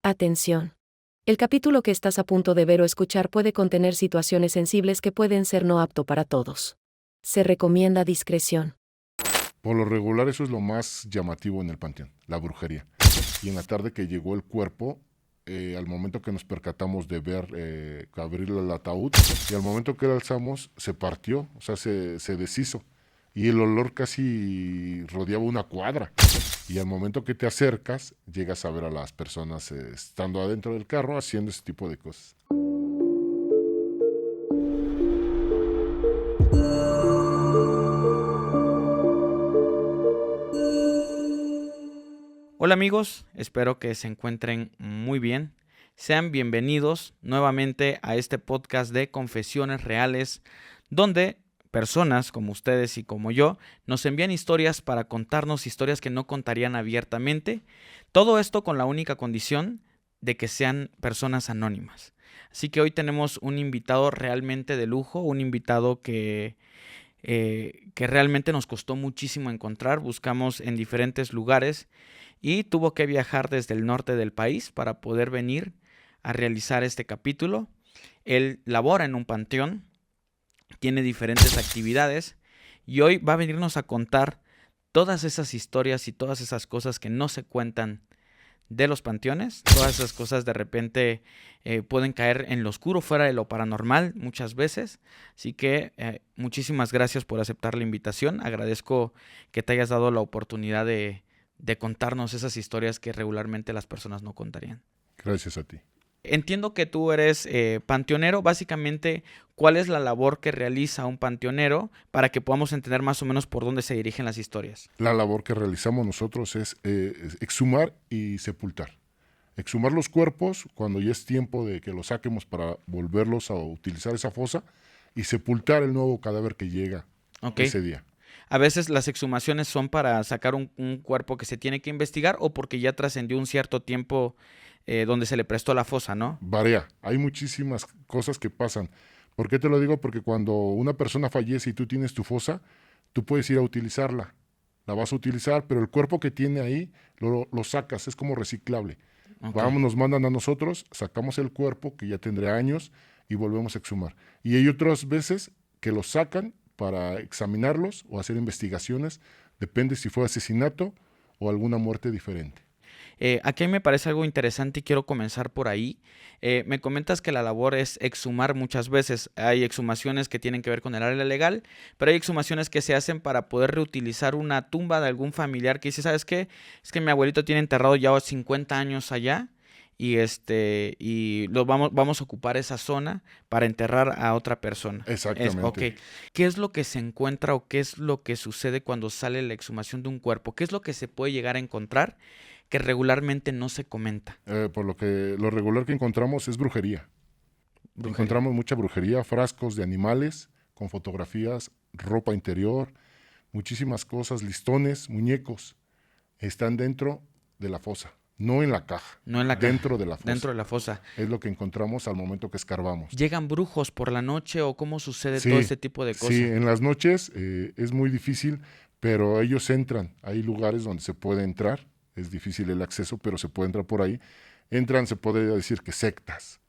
Atención. El capítulo que estás a punto de ver o escuchar puede contener situaciones sensibles que pueden ser no apto para todos. Se recomienda discreción. Por lo regular eso es lo más llamativo en el panteón, la brujería. Y en la tarde que llegó el cuerpo, al momento que nos percatamos de ver abrir el ataúd, y al momento que lo alzamos se partió, o sea, se deshizo. Y el olor casi rodeaba una cuadra. Y al momento que te acercas, llegas a ver a las personas estando adentro del carro haciendo ese tipo de cosas. Hola amigos, espero que se encuentren muy bien. Sean bienvenidos nuevamente a este podcast de Confesiones Reales, donde personas como ustedes y como yo nos envían historias para contarnos historias que no contarían abiertamente. Todo esto con la única condición de que sean personas anónimas. Así que hoy tenemos un invitado realmente de lujo, un invitado que realmente nos costó muchísimo encontrar. Buscamos en diferentes lugares y tuvo que viajar desde el norte del país para poder venir a realizar este capítulo. Él labora en un panteón, tiene diferentes actividades y hoy va a venirnos a contar todas esas historias y todas esas cosas que no se cuentan de los panteones. Todas esas cosas de repente pueden caer en lo oscuro, fuera de lo paranormal muchas veces. Así que muchísimas gracias por aceptar la invitación. Agradezco que te hayas dado la oportunidad de contarnos esas historias que regularmente las personas no contarían. Gracias a ti. Entiendo que tú eres panteonero. Básicamente, ¿cuál es la labor que realiza un panteonero para que podamos entender más o menos por dónde se dirigen las historias? La labor que realizamos nosotros es exhumar y sepultar. Exhumar los cuerpos cuando ya es tiempo de que los saquemos para volverlos a utilizar esa fosa y sepultar el nuevo cadáver que llega ese día. A veces las exhumaciones son para sacar un cuerpo que se tiene que investigar o porque ya trascendió un cierto tiempo donde se le prestó la fosa, ¿no? Varía. Hay muchísimas cosas que pasan. ¿Por qué te lo digo? Porque cuando una persona fallece y tú tienes tu fosa, tú puedes ir a utilizarla. La vas a utilizar, pero el cuerpo que tiene ahí lo sacas, es como reciclable. Vamos, nos mandan a nosotros, sacamos el cuerpo que ya tendrá años y volvemos a exhumar. Y hay otras veces que los sacan para examinarlos o hacer investigaciones, depende si fue asesinato o alguna muerte diferente. Aquí me parece algo interesante y quiero comenzar por ahí. Me comentas que la labor es exhumar muchas veces. Hay exhumaciones que tienen que ver con el área legal, pero hay exhumaciones que se hacen para poder reutilizar una tumba de algún familiar que dice, ¿sabes qué? Es que mi abuelito tiene enterrado ya 50 años allá y vamos a ocupar esa zona para enterrar a otra persona. Exactamente. ¿Qué es lo que se encuentra o qué es lo que sucede cuando sale la exhumación de un cuerpo? ¿Qué es lo que se puede llegar a encontrar que regularmente no se comenta? Por lo regular que encontramos es brujería. Encontramos mucha brujería, frascos de animales con fotografías, ropa interior, muchísimas cosas, listones, muñecos. Están dentro de la fosa, no en la caja. No en la dentro caja, de la fosa. dentro de la fosa. Es lo que encontramos al momento que escarbamos. ¿Llegan brujos por la noche o cómo sucede Sí, todo este tipo de cosas? Sí, en las noches es muy difícil, pero ellos entran. Hay lugares donde se puede entrar, es difícil el acceso, pero se puede entrar por ahí. Entran, se podría decir que sectas,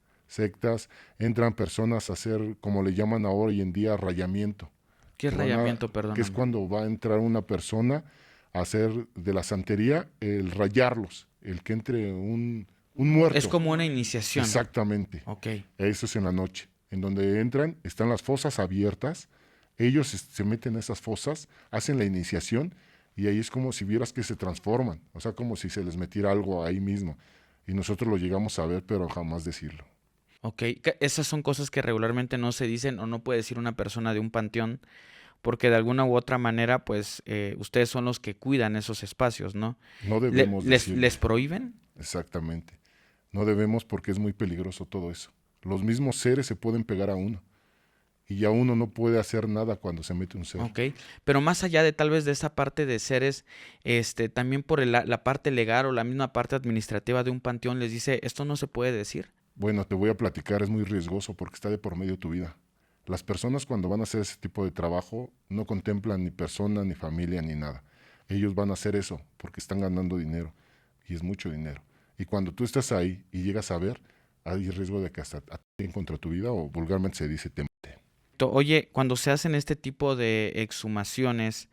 entran personas a hacer, como le llaman ahora hoy en día, rayamiento. ¿Qué es rayamiento, perdón? Que es cuando va a entrar una persona a hacer de la santería el rayarlos, el que entre un muerto. Es como una iniciación. Exactamente. Ok. Eso es en la noche. En donde entran, están las fosas abiertas, ellos se meten a esas fosas, hacen la iniciación y ahí es como si vieras que se transforman, o sea, como si se les metiera algo ahí mismo. Y nosotros lo llegamos a ver, pero jamás decirlo. Ok, esas son cosas que regularmente no se dicen o no puede decir una persona de un panteón, porque de alguna u otra manera, pues, ustedes son los que cuidan esos espacios, ¿no? No debemos decirlo. ¿Les prohíben? Exactamente. No debemos porque es muy peligroso todo eso. Los mismos seres se pueden pegar a uno. Y ya uno no puede hacer nada cuando se mete un ser. Ok, pero más allá de tal vez de esa parte de seres, también por la parte legal o la misma parte administrativa de un panteón les dice, esto no se puede decir. Bueno, te voy a platicar, es muy riesgoso porque está de por medio tu vida. Las personas cuando van a hacer ese tipo de trabajo no contemplan ni persona, ni familia, ni nada. Ellos van a hacer eso porque están ganando dinero y es mucho dinero. Y cuando tú estás ahí y llegas a ver, hay riesgo de que hasta atenten contra tu vida o vulgarmente se dice te maten. Oye, cuando se hacen este tipo de exhumaciones,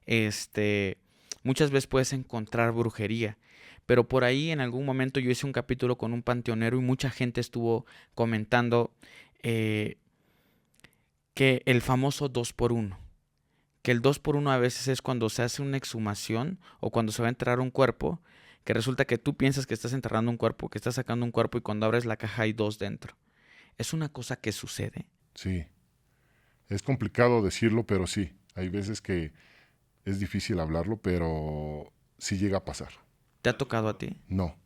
este, muchas veces puedes encontrar brujería. Pero por ahí en algún momento yo hice un capítulo con un panteonero y mucha gente estuvo comentando eh, que el famoso 2 por uno, que el 2 por uno a veces es cuando se hace una exhumación o cuando se va a enterrar un cuerpo, que resulta que tú piensas que estás enterrando un cuerpo, que estás sacando un cuerpo y cuando abres la caja hay dos dentro. Es una cosa que sucede. Sí, es complicado decirlo, pero sí, hay veces que es difícil hablarlo, pero sí llega a pasar. ¿Te ha tocado a ti? No,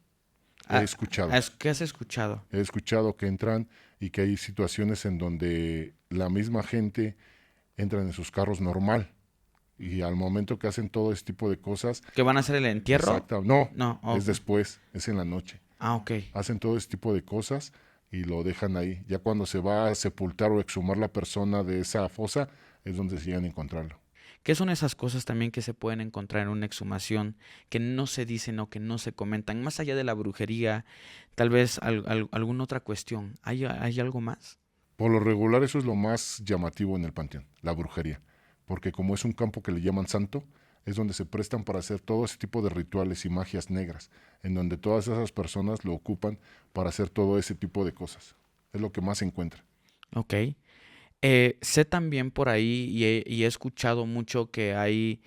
he Ah, escuchado. ¿qué has escuchado? He escuchado que entran y que hay situaciones en donde la misma gente entra en sus carros normal y al momento que hacen todo este tipo de cosas, ¿Que van a hacer el entierro? exacto, no, No, es ok. después, es en la noche. Ok. Hacen todo este tipo de cosas y lo dejan ahí. Ya cuando se va a sepultar o exhumar la persona de esa fosa, es donde se llegan a encontrarlo. ¿Qué son esas cosas también que se pueden encontrar en una exhumación que no se dicen o que no se comentan? Más allá de la brujería, tal vez alguna otra cuestión. ¿Hay algo más? Por lo regular eso es lo más llamativo en el panteón, la brujería, porque como es un campo que le llaman santo, es donde se prestan para hacer todo ese tipo de rituales y magias negras, en donde todas esas personas lo ocupan para hacer todo ese tipo de cosas. Es lo que más se encuentra. Ok. Sé también por ahí y he escuchado mucho que hay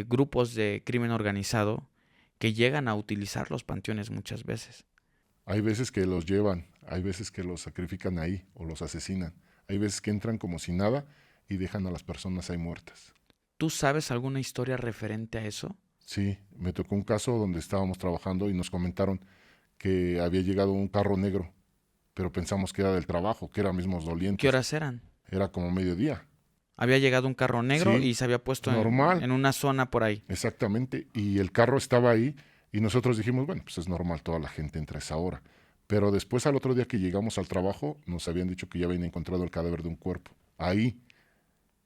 grupos de crimen organizado que llegan a utilizar los panteones muchas veces. Hay veces que los llevan, hay veces que los sacrifican ahí o los asesinan. Hay veces que entran como si nada y dejan a las personas ahí muertas. ¿Tú sabes alguna historia referente a eso? Sí, me tocó un caso donde estábamos trabajando y nos comentaron que había llegado un carro negro, pero pensamos que era del trabajo, que eran mismos ¿Qué dolientes. horas eran? Era como mediodía. Había llegado un carro negro Sí, y se había puesto normal, en una zona por ahí. exactamente. Y el carro estaba ahí y nosotros dijimos, bueno, pues es normal, toda la gente entra a esa hora. Pero después al otro día que llegamos al trabajo, nos habían dicho que ya habían encontrado el cadáver de un cuerpo. Ahí,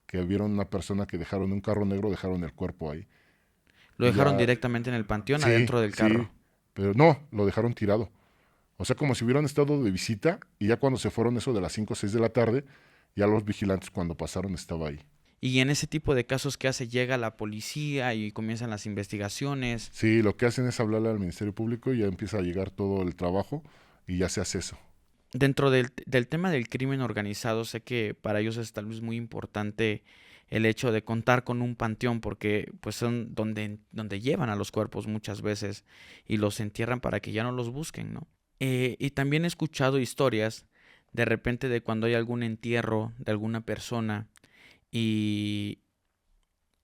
que vieron una persona que dejaron un carro negro, dejaron el cuerpo ahí. Lo Y dejaron ya, directamente en el panteón, sí, adentro del sí, carro. pero no, lo dejaron tirado. O sea, como si hubieran estado de visita y ya cuando se fueron eso de las 5 o 6 de la tarde, ya los vigilantes cuando pasaron estaba ahí. Y en ese tipo de casos que hace, llega la policía y comienzan las investigaciones. Sí, lo que hacen es hablarle al Ministerio Público y ya empieza a llegar todo el trabajo y ya se hace eso. Dentro del tema del crimen organizado, sé que para ellos es tal vez muy importante el hecho de contar con un panteón, porque pues son donde llevan a los cuerpos muchas veces y los entierran para que ya no los busquen, ¿no? Y también he escuchado historias de repente de cuando hay algún entierro de alguna persona y,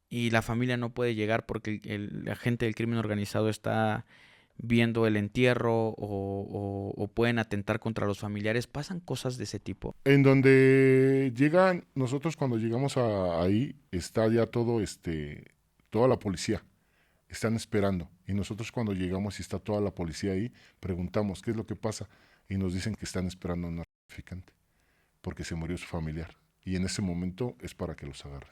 y la familia no puede llegar porque la gente del crimen organizado está viendo el entierro o pueden atentar contra los familiares. ¿Pasan cosas de ese tipo? En donde llegan, nosotros cuando llegamos ahí, está ya todo, toda la policía. Están esperando. Y nosotros cuando llegamos y está toda la policía ahí, preguntamos qué es lo que pasa. Y nos dicen que están esperando a un narcotraficante porque se murió su familiar. Y en ese momento es para que los agarren.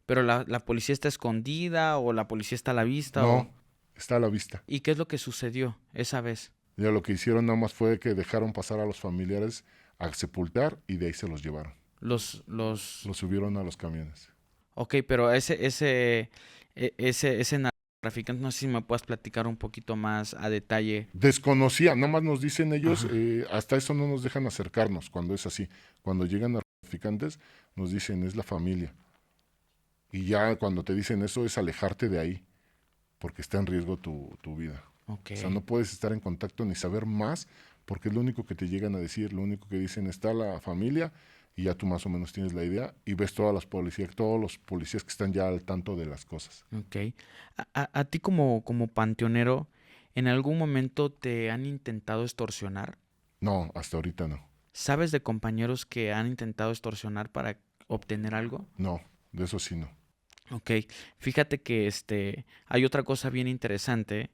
¿Pero la policía está escondida o la policía está a la vista? No, está a la vista. ¿Y qué es lo que sucedió esa vez? Ya lo que hicieron nada más fue que dejaron pasar a los familiares a sepultar y de ahí se los llevaron. Los... Los subieron a los camiones. Ok, pero ese narcotraficante, no sé si me puedes platicar un poquito más a detalle. Desconocía, nada más nos dicen ellos, Ajá. hasta eso no nos dejan acercarnos cuando es así. Cuando llegan narcotraficantes, nos dicen es la familia. Y ya cuando te dicen eso es alejarte de ahí, porque está en riesgo tu vida. Ok. O sea, no puedes estar en contacto ni saber más, porque es lo único que te llegan a decir, lo único que dicen está la familia, y ya tú más o menos tienes la idea, y ves todos los policías que están ya al tanto de las cosas. Ok. A ti como panteonero, ¿en algún momento te han intentado extorsionar? No, hasta ahorita no. ¿Sabes de compañeros que han intentado extorsionar para obtener algo? No, de eso sí no. Ok, fíjate que hay otra cosa bien interesante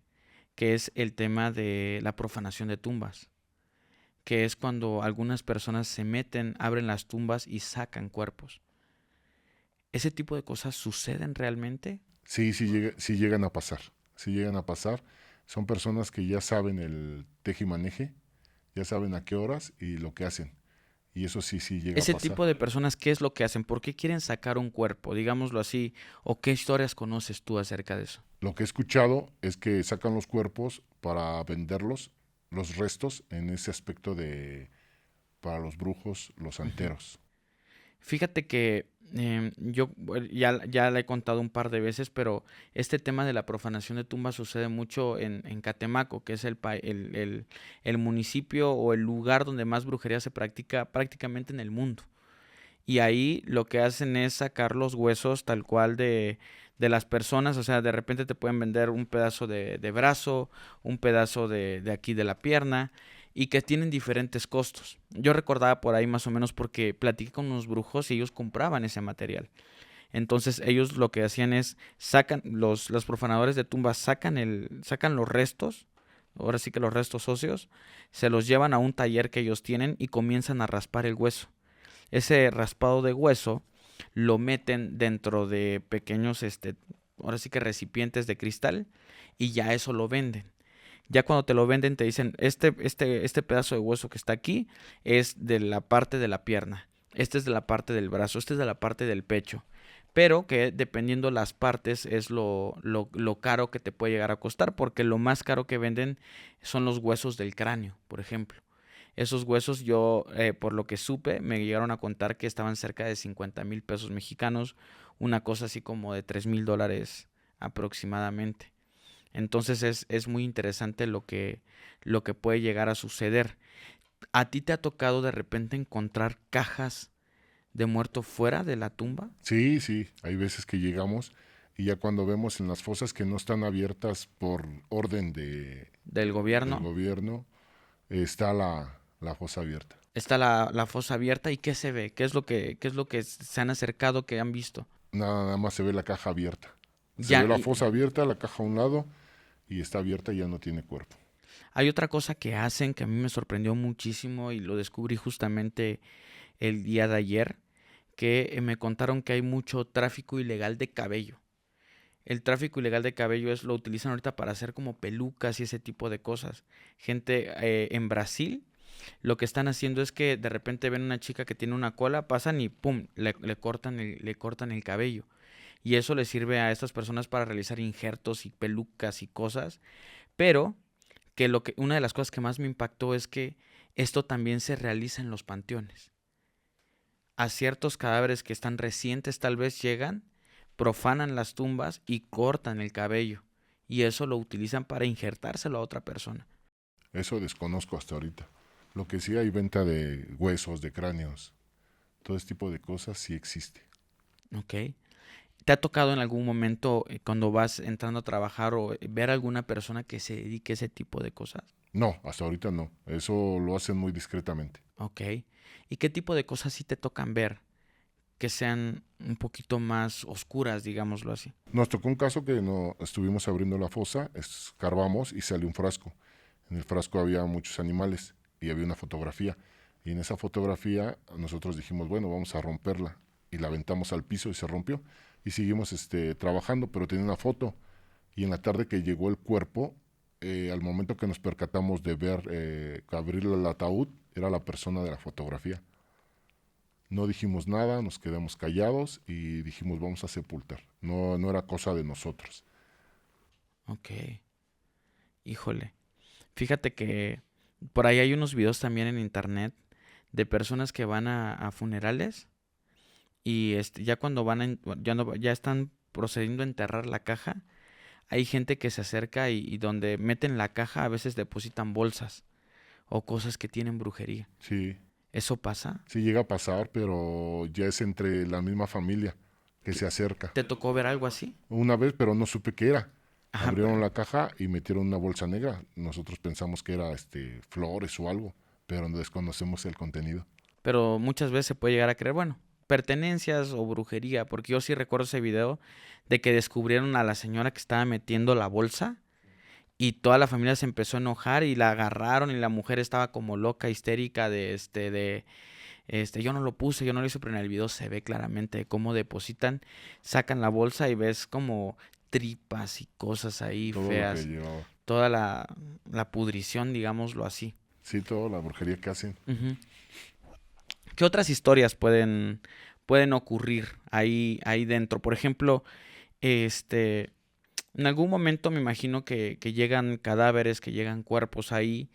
que es el tema de la profanación de tumbas, que es cuando algunas personas se meten, abren las tumbas y sacan cuerpos. ¿Ese tipo de cosas suceden realmente? Sí, sí, sí llegan a pasar. Sí llegan a pasar. son personas que ya saben el tejimaneje, ya saben a qué horas y lo que hacen. Y eso sí, sí llega a Ese pasar. tipo de personas, ¿qué es lo que hacen? ¿Por qué quieren sacar un cuerpo? Digámoslo así. ¿O qué historias conoces tú acerca de eso? Lo que he escuchado es que sacan los cuerpos para venderlos, los restos, en ese aspecto de para los brujos, los Ujú. santeros. Fíjate que yo ya le he contado un par de veces, pero este tema de la profanación de tumbas sucede mucho en Catemaco, que es el municipio o el lugar donde más brujería se practica prácticamente en el mundo. Y ahí lo que hacen es sacar los huesos tal cual de las personas, o sea, de repente te pueden vender un pedazo de brazo, un pedazo de aquí de la pierna, y que tienen diferentes costos. Yo recordaba por ahí más o menos porque platiqué con unos brujos y ellos compraban ese material. Entonces ellos lo que hacían es, los profanadores de tumbas sacan los restos, ahora sí que los restos óseos, se los llevan a un taller que ellos tienen y comienzan a raspar el hueso. Ese raspado de hueso lo meten dentro de pequeños, ahora sí que recipientes de cristal y ya eso lo venden. Ya cuando te lo venden te dicen, este pedazo de hueso que está aquí es de la parte de la pierna, este es de la parte del brazo, este es de la parte del pecho. Pero que dependiendo las partes es lo caro que te puede llegar a costar, porque lo más caro que venden son los huesos del cráneo, por ejemplo. Esos huesos yo, por lo que supe, me llegaron a contar que estaban cerca de 50,000 pesos mexicanos, una cosa así como de $3,000 aproximadamente. Entonces es muy interesante lo que puede llegar a suceder. ¿A ti te ha tocado de repente encontrar cajas de muerto fuera de la tumba Sí, sí, hay veces que llegamos y ya cuando vemos en las fosas que no están abiertas por orden del del gobierno? gobierno, está la fosa abierta. Está la fosa abierta y ¿qué se ve? Qué es lo que se han acercado, que han visto? Nada más se ve la caja abierta. Se Ya, ve la fosa abierta, la caja a un lado y está abierta y ya no tiene cuerpo. hay otra cosa que hacen que a mí me sorprendió muchísimo y lo descubrí justamente el día de ayer, que me contaron que hay mucho tráfico ilegal de cabello. El tráfico ilegal de cabello lo utilizan ahorita para hacer como pelucas y ese tipo de cosas. Gente en Brasil lo que están haciendo es que de repente ven una chica que tiene una cola, pasan y pum, le cortan el cabello. Y eso les sirve a estas personas para realizar injertos y pelucas y cosas. Pero una de las cosas que más me impactó es que esto también se realiza en los panteones. A ciertos cadáveres que están recientes tal vez llegan, profanan las tumbas y cortan el cabello. Y eso lo utilizan para injertárselo a otra persona. Eso desconozco hasta ahorita. Lo que sí hay venta de huesos, de cráneos, todo ese tipo de cosas sí existe. ¿Ok? ¿Te ha tocado en algún momento cuando vas entrando a trabajar o ver a alguna persona que se dedique a ese tipo de cosas? No, hasta ahorita no. Eso lo hacen muy discretamente. ¿Ok? ¿Y qué tipo de cosas sí te tocan ver que sean un poquito más oscuras, digámoslo así? Nos tocó un caso que no estuvimos abriendo la fosa, escarbamos y salió un frasco. En el frasco había muchos animales y había una fotografía. Y en esa fotografía nosotros dijimos, bueno, vamos a romperla. Y la aventamos al piso y se rompió. Y seguimos trabajando, pero tenía una foto. Y en la tarde que llegó el cuerpo, al momento que nos percatamos de ver abrir el ataúd, era la persona de la fotografía. No dijimos nada, nos quedamos callados y dijimos vamos a sepultar. No, no era cosa de nosotros. Ok, híjole. Fíjate que por ahí hay unos videos también en internet de personas que van a funerales y ya cuando ya están procediendo a enterrar la caja, hay gente que se acerca y donde meten la caja a veces depositan bolsas o cosas que tienen brujería. Sí, ¿Eso pasa? sí llega a pasar, pero ya es entre la misma familia que se acerca. ¿Te tocó ver algo así? Una vez, pero no supe qué era. Ajá, Abrieron la caja y metieron una bolsa negra. Nosotros pensamos que era flores o algo, pero desconocemos el contenido. pero muchas veces se puede llegar a creer, bueno, pertenencias o brujería, porque yo sí recuerdo ese video de que descubrieron a la señora que estaba metiendo la bolsa y toda la familia se empezó a enojar y la agarraron y la mujer estaba como loca, histérica yo no lo puse, yo no lo hice, pero en el video se ve claramente cómo depositan, sacan la bolsa y ves como tripas y cosas ahí Todo lo que feas. llevaba. toda la pudrición, digámoslo así. Sí, toda la brujería que hacen. Ujú. ¿Qué otras historias pueden ocurrir ahí dentro? Por ejemplo, en algún momento me imagino que llegan cadáveres, que llegan cuerpos ahí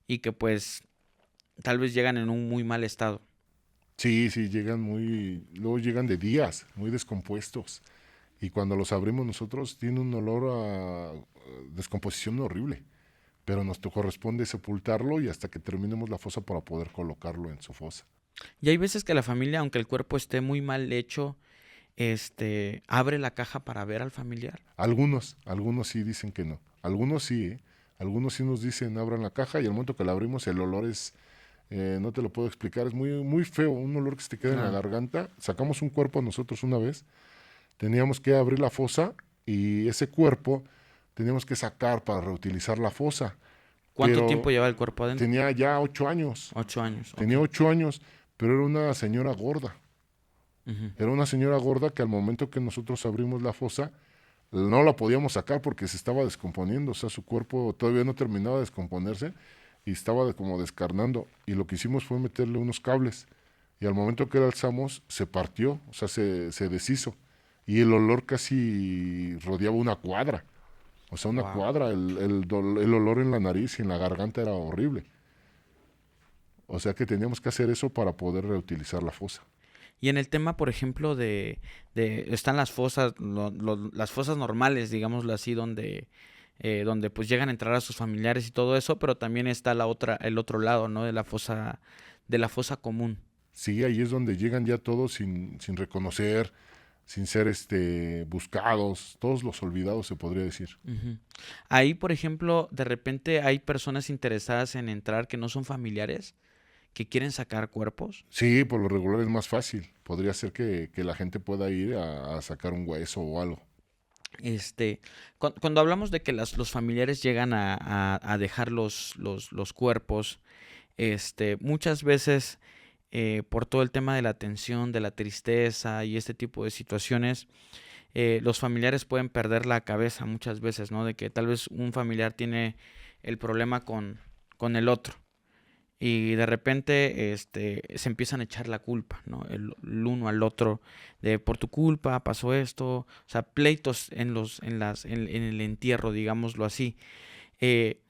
y que pues tal vez llegan en un muy mal estado. Sí, sí, luego llegan de días, muy descompuestos. Y cuando los abrimos nosotros, tiene un olor a descomposición horrible. Pero nos corresponde sepultarlo y hasta que terminemos la fosa para poder colocarlo en su fosa. Y hay veces que la familia, aunque el cuerpo esté muy mal hecho, abre la caja para ver al familiar. Algunos sí dicen que no. Algunos sí, ¿eh? Algunos sí nos dicen abran la caja y al momento que la abrimos el olor es, no te lo puedo explicar, es muy, muy feo, un olor que se te queda en la Claro. garganta. Sacamos un cuerpo nosotros una vez, teníamos que abrir la fosa y ese cuerpo teníamos que sacar para reutilizar la fosa, ¿Cuánto tiempo pero lleva el cuerpo adentro? tenía ya 8 años, 8 años, ok. tenía 8 años, pero era una señora gorda. Ujú. Era una señora gorda que al momento que nosotros abrimos la fosa, no la podíamos sacar porque se estaba descomponiendo, o sea, su cuerpo todavía no terminaba de descomponerse y estaba como descarnando. Y lo que hicimos fue meterle unos cables y al momento que la alzamos se partió, o sea, se deshizo. Y el olor casi rodeaba una cuadra, o sea, una Wow. cuadra, el olor en la nariz y en la garganta era horrible. O sea que teníamos que hacer eso para poder reutilizar la fosa. Y en el tema, por ejemplo, están las fosas, las fosas normales, digámoslo así, donde pues llegan a entrar a sus familiares y todo eso, pero también está el otro lado, ¿no? De la fosa común. Sí, ahí es donde llegan ya todos sin reconocer, sin ser buscados, todos los olvidados se podría decir. Ujú. Ahí, por ejemplo, de repente hay personas interesadas en entrar que no son familiares, que quieren sacar cuerpos. Sí, por lo regular es más fácil. Podría ser que la gente pueda ir a sacar un hueso o algo. Cuando hablamos de que los familiares llegan a dejar los cuerpos, muchas veces por todo el tema de la tensión, de la tristeza y este tipo de situaciones, los familiares pueden perder la cabeza muchas veces, ¿no? De que tal vez un familiar tiene el problema con el otro y de repente se empiezan a echar la culpa, ¿no? El uno al otro de por tu culpa pasó esto, o sea, pleitos en el entierro, digámoslo así. Eh,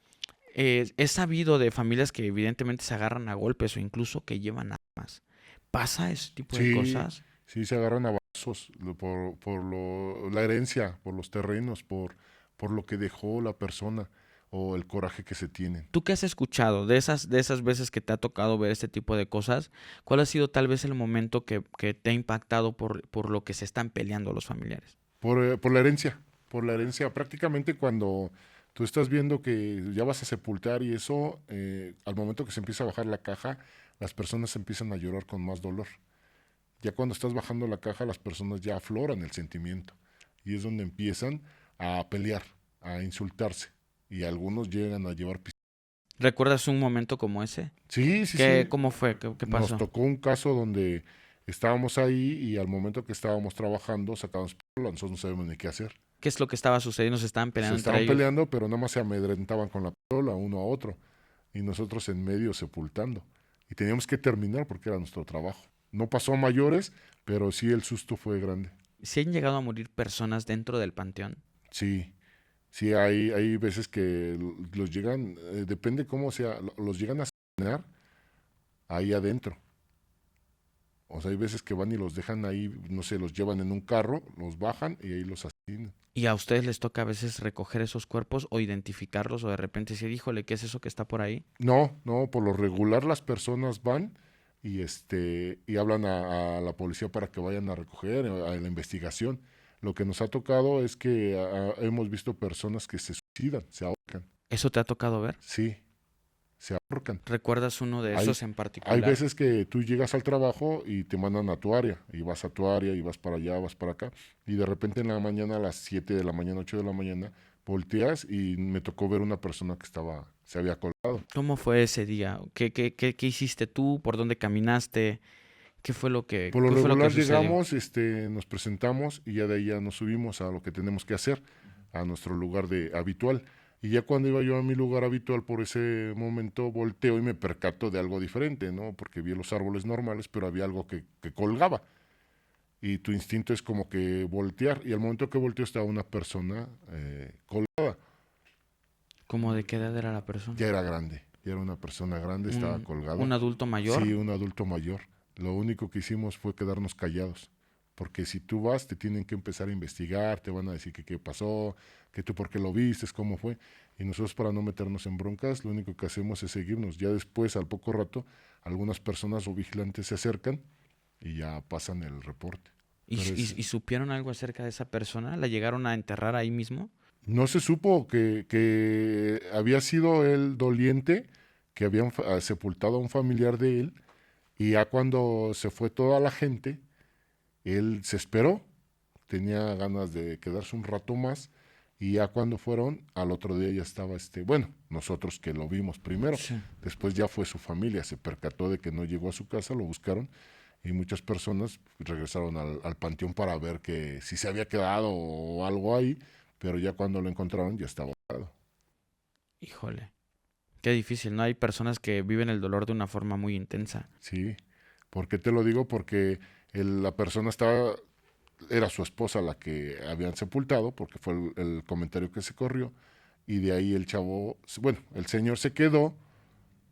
es sabido de familias que evidentemente se agarran a golpes o incluso que llevan armas. ¿Pasa ese tipo de Sí, cosas? sí se agarran a balazos la herencia, por los terrenos, por lo que dejó la persona o el coraje que se tienen. ¿Tú qué has escuchado de esas veces que te ha tocado ver este tipo de cosas? ¿Cuál ha sido tal vez el momento que te ha impactado por lo que se están peleando los familiares? Por la herencia, por la herencia. Prácticamente cuando tú estás viendo que ya vas a sepultar y eso, al momento que se empieza a bajar la caja, las personas empiezan a llorar con más dolor. Ya cuando estás bajando la caja, las personas ya afloran el sentimiento. Y es donde empiezan a pelear, a insultarse. Y algunos llegan a llevar pistolas. ¿Recuerdas un momento como ese? Sí, sí, sí. ¿Cómo fue? ¿Qué Nos pasó? tocó un caso donde estábamos ahí y al momento que estábamos trabajando sacábamos pistola, nosotros no sabemos ni qué hacer. ¿Qué es lo que estaba sucediendo? ¿Se estaban Se peleando entre estaban ellos? peleando, pero nada más se amedrentaban con la pistola uno a otro. Y nosotros en medio sepultando. Y teníamos que terminar porque era nuestro trabajo. No pasó a mayores, pero sí el susto fue grande. ¿Se han llegado a morir personas dentro del panteón? Sí, sí, hay veces que los llegan, depende cómo sea, los llegan a asesinar ahí adentro. O sea, hay veces que van y los dejan ahí, no sé, los llevan en un carro, los bajan y ahí los asesinan. ¿Y a ustedes les toca a veces recoger esos cuerpos o identificarlos o de repente decir, híjole, ¿qué es eso que está por ahí? No, no, por lo regular las personas van y hablan a la policía para que vayan a recoger, a la investigación. Lo que nos ha tocado es que hemos visto personas que se suicidan, se ahorcan. ¿Eso te ha tocado ver? Sí, se ahorcan. ¿Recuerdas uno de Hay, esos en hay particular? veces que tú llegas al trabajo y te mandan a tu área, y vas a tu área, y vas para allá, vas para acá, y de repente en la mañana, a las 7 de la mañana, 8 de la mañana, volteas y me tocó ver una persona que se había colgado. ¿Cómo fue ese día? ¿Qué hiciste tú? ¿Por dónde caminaste? Por lo ¿Qué fue lo que regular sucedió? llegamos, nos presentamos y ya de ahí ya nos subimos a lo que tenemos que hacer, a nuestro lugar de habitual. Y ya cuando iba yo a mi lugar habitual por ese momento, volteo y me percato de algo diferente, ¿no? Porque vi los árboles normales, pero había algo que colgaba. Y tu instinto es como que voltear. Y al momento que volteo estaba una persona colgada. ¿Cómo de qué edad era la persona? Ya era grande, ya era una persona grande, estaba colgada. ¿Un adulto mayor? Sí, un adulto mayor. Lo único que hicimos fue quedarnos callados. Porque si tú vas, te tienen que empezar a investigar, te van a decir que qué pasó, que tú por qué lo vistes, cómo fue. Y nosotros, para no meternos en broncas, lo único que hacemos es seguirnos. Ya después, al poco rato, algunas personas o vigilantes se acercan y ya pasan el reporte. ¿Y, Pero y supieron algo acerca de esa persona? ¿La llegaron a enterrar ahí mismo? no se supo que había sido el doliente, que habían sepultado a un familiar de él, y ya cuando se fue toda la gente, él se esperó, tenía ganas de quedarse un rato más, y ya cuando fueron, al otro día ya estaba bueno, nosotros que lo vimos primero, Sí. después ya fue su familia, se percató de que no llegó a su casa, lo buscaron, y muchas personas regresaron al panteón para ver que si se había quedado o algo ahí, pero ya cuando lo encontraron ya estaba ahogado. Híjole. Qué difícil, ¿no? Hay personas que viven el dolor de una forma muy intensa. Sí, ¿por qué te lo digo? Porque la persona estaba, era su esposa la que habían sepultado, porque fue el comentario que se corrió, y de ahí el chavo, bueno, el señor se quedó,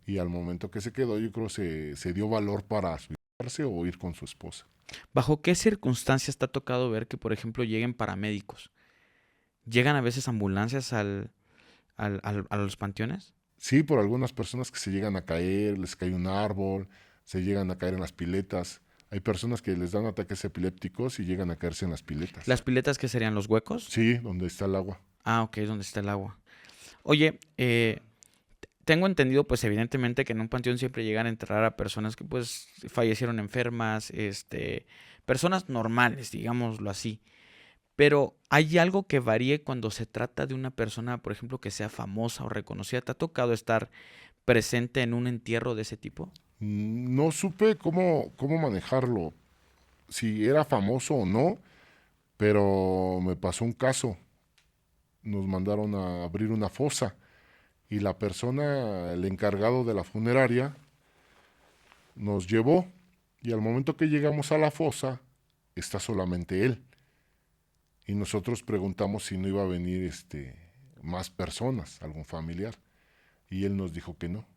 y al momento que se quedó, yo creo se dio valor para suicidarse o ir con su esposa. ¿Bajo qué circunstancias te ha tocado ver que, por ejemplo, lleguen paramédicos? ¿Llegan a veces ambulancias a los panteones? Sí, por algunas personas que se llegan a caer, les cae un árbol, se llegan a caer en las piletas. Hay personas que les dan ataques epilépticos y llegan a caerse en las piletas. ¿Las piletas qué serían los huecos? Sí, donde está el agua. Ah, ok, donde está el agua. Oye, tengo entendido, pues evidentemente que en un panteón siempre llegan a enterrar a personas que pues fallecieron enfermas, personas normales, digámoslo así. Pero ¿hay algo que varíe cuando se trata de una persona, por ejemplo, que sea famosa o reconocida? ¿Te ha tocado estar presente en un entierro de ese tipo? No supe cómo manejarlo, si era famoso o no, pero me pasó un caso. Nos mandaron a abrir una fosa y la persona, el encargado de la funeraria, nos llevó y al momento que llegamos a la fosa está solamente él. Y nosotros preguntamos si no iba a venir más personas, algún familiar. Y él nos dijo que no.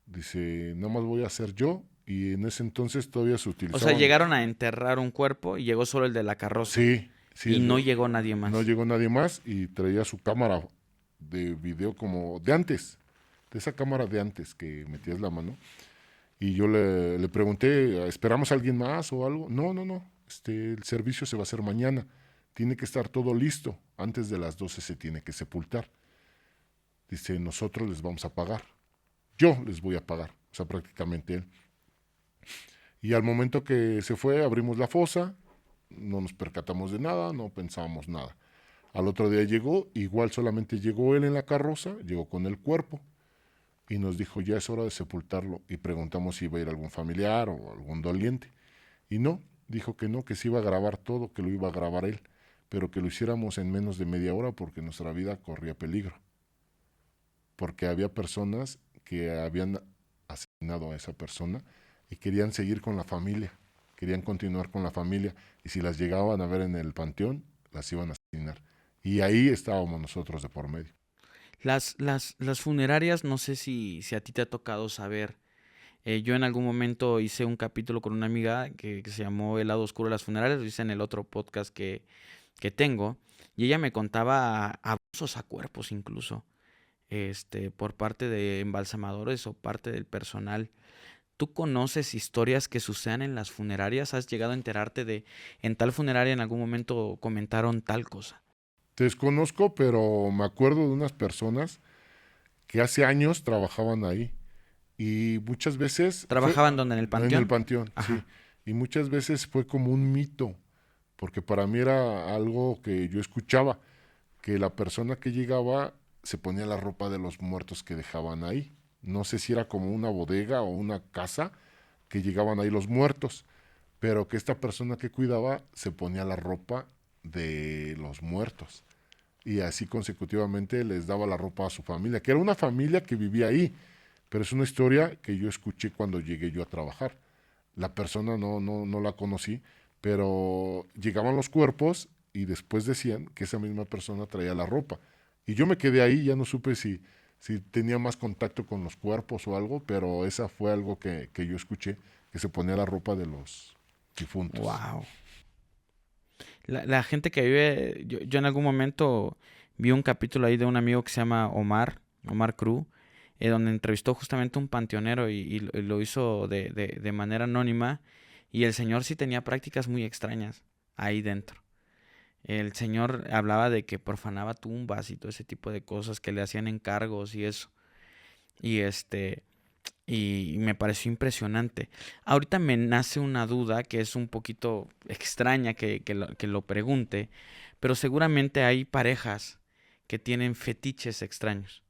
Dice, nada más voy a hacer yo. Y en ese entonces todavía se O utilizaban. sea, llegaron a enterrar un cuerpo y llegó solo el de la carroza. Sí, sí. Y no llegó nadie más. No llegó nadie más y traía su cámara de video como de antes. De esa cámara de antes que metías la mano. Y yo le pregunté, ¿esperamos a alguien más o algo? No, no, no. El servicio se va a hacer mañana. Tiene que estar todo listo. Antes de las 12 se tiene que sepultar. Dice, nosotros les vamos a pagar. Yo les voy a pagar. O sea, prácticamente él. Y al momento que se fue, abrimos la fosa. No nos percatamos de nada, no pensábamos nada. Al otro día llegó, igual solamente llegó él en la carroza, llegó con el cuerpo. Y nos dijo, ya es hora de sepultarlo. Y preguntamos si iba a ir algún familiar o algún doliente. Y no, dijo que no, que se iba a grabar todo, que lo iba a grabar él, pero que lo hiciéramos en menos de media hora porque nuestra vida corría peligro. Porque había personas que habían asesinado a esa persona y querían seguir con la familia, querían continuar con la familia, y si las llegaban a ver en el panteón, las iban a asesinar. Y ahí estábamos nosotros de por medio. Las funerarias, no sé si a ti te ha tocado saber. Yo en algún momento hice un capítulo con una amiga que se llamó El lado oscuro de las funerarias, lo hice en el otro podcast que tengo, y ella me contaba abusos a cuerpos incluso, por parte de embalsamadores o parte del personal. ¿Tú conoces historias que sucedan en las funerarias? ¿Has llegado a enterarte de en tal funeraria en algún momento comentaron tal cosa? Te desconozco, pero me acuerdo de unas personas que hace años trabajaban ahí. Y muchas veces ¿Trabajaban donde? ¿En el en el panteón? panteón, sí. Ajá. Y muchas veces fue como un mito, porque para mí era algo que yo escuchaba, que la persona que llegaba se ponía la ropa de los muertos que dejaban ahí. No sé si era como una bodega o una casa que llegaban ahí los muertos, pero que esta persona que cuidaba se ponía la ropa de los muertos. y así consecutivamente les daba la ropa a su familia, que era una familia que vivía ahí, pero es una historia que yo escuché cuando llegué yo a trabajar. La persona no la conocí, pero llegaban los cuerpos y después decían que esa misma persona traía la ropa. Y yo me quedé ahí, ya no supe si tenía más contacto con los cuerpos o algo, pero esa fue algo que yo escuché, que se ponía la ropa de los difuntos. Wow. La gente que vive, yo en algún momento vi un capítulo ahí de un amigo que se llama Omar Cruz, donde entrevistó justamente a un panteonero y lo hizo de manera anónima. Y el señor sí tenía prácticas muy extrañas ahí dentro. El señor hablaba de que profanaba tumbas y todo ese tipo de cosas, que le hacían encargos y eso. Y y me pareció impresionante. Ahorita me nace una duda que es un poquito extraña que lo pregunte, pero seguramente hay parejas que tienen fetiches extraños,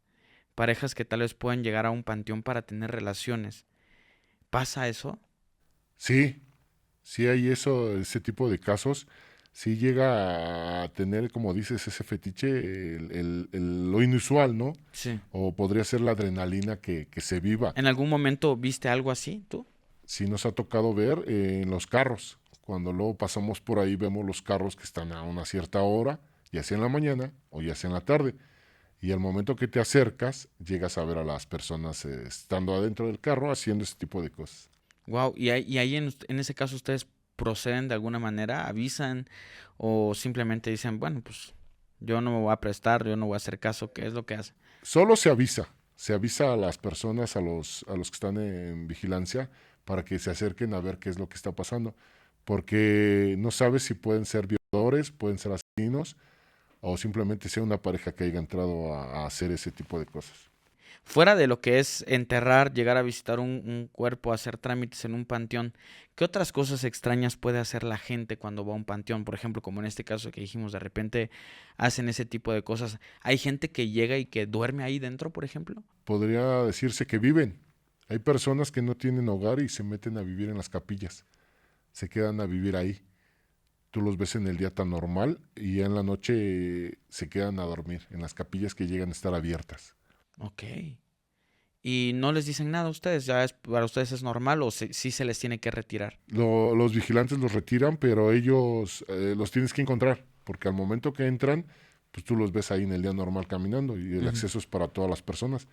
parejas que tal vez puedan llegar a un panteón para tener relaciones. ¿Pasa eso? Sí, sí hay ese tipo de casos. Sí llega a tener, como dices, ese fetiche, lo inusual, ¿no? Sí. O podría ser la adrenalina que se viva. ¿En algún momento viste algo así tú? Sí nos ha tocado ver en los carros. Cuando luego pasamos por ahí, vemos los carros que están a una cierta hora, ya sea en la mañana o ya sea en la tarde. Y al momento que te acercas, llegas a ver a las personas estando adentro del carro haciendo ese tipo de cosas. Wow, y ahí en ese caso ustedes proceden de alguna manera, avisan o simplemente dicen, bueno, pues yo no me voy a prestar, yo no voy a hacer caso, ¿qué es lo que hace? Solo se avisa a las personas, a los que están en vigilancia, para que se acerquen a ver qué es lo que está pasando. Porque no sabes si pueden ser violadores, pueden ser asesinos, o simplemente sea una pareja que haya entrado a hacer ese tipo de cosas. Fuera de lo que es enterrar, llegar a visitar un cuerpo, hacer trámites en un panteón, ¿qué otras cosas extrañas puede hacer la gente cuando va a un panteón? Por ejemplo, como en este caso que dijimos, de repente hacen ese tipo de cosas. ¿Hay gente que llega y que duerme ahí dentro, por ejemplo? Podría decirse que viven. Hay personas que no tienen hogar y se meten a vivir en las capillas. Se quedan a vivir ahí. Tú los ves en el día tan normal y ya en la noche se quedan a dormir en las capillas que llegan a estar abiertas. Ok. ¿Y no les dicen nada a ustedes? ¿Ya es, para ustedes es normal o sí se les tiene que retirar? Los vigilantes los retiran, pero ellos los tienes que encontrar, porque al momento que entran, pues tú los ves ahí en el día normal caminando y el Ujú. acceso es para todas las personas,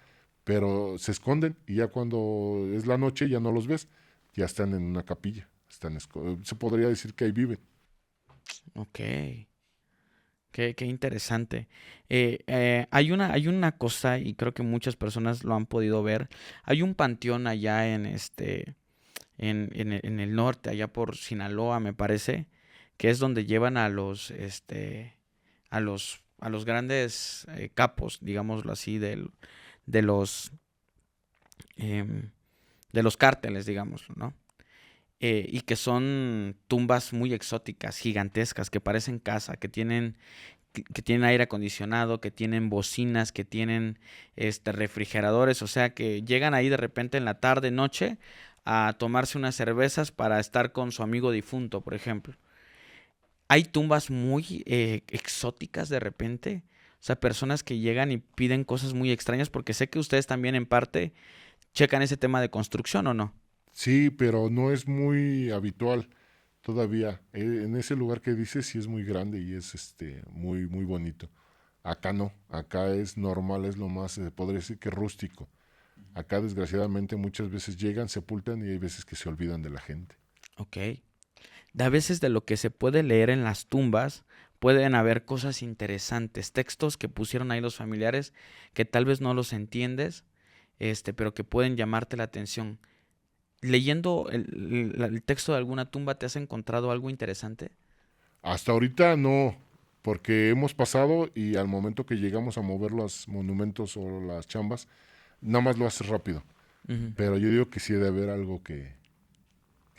pero se esconden y ya cuando es la noche ya no los ves, ya están en una capilla, se podría decir que ahí viven. Ok. Qué interesante. Hay una cosa, y creo que muchas personas lo han podido ver. Hay un panteón allá en el norte, allá por Sinaloa, me parece, que es donde llevan a los grandes capos, digámoslo así, de los, em, de los cárteles, digamos, ¿no? Y que son tumbas muy exóticas, gigantescas, que parecen casa, que tienen aire acondicionado, que tienen bocinas, que tienen refrigeradores, o sea que llegan ahí de repente en la tarde, noche, a tomarse unas cervezas para estar con su amigo difunto, por ejemplo. Hay tumbas muy exóticas de repente, o sea, personas que llegan y piden cosas muy extrañas, porque sé que ustedes también en parte checan ese tema de construcción, ¿o no? Sí, pero no es muy habitual todavía. En ese lugar que dices sí es muy grande y es muy muy bonito. Acá no, acá es normal, es lo más, podría decir que rústico. Acá desgraciadamente muchas veces llegan, sepultan y hay veces que se olvidan de la gente. Ok. De a veces de lo que se puede leer en las tumbas pueden haber cosas interesantes, textos que pusieron ahí los familiares que tal vez no los entiendes, pero que pueden llamarte la atención. Leyendo el texto de alguna tumba, ¿te has encontrado algo interesante? Hasta ahorita no, porque hemos pasado y al momento que llegamos a mover los monumentos o las chambas, nada más lo haces rápido. Ujú. Pero yo digo que sí debe haber algo que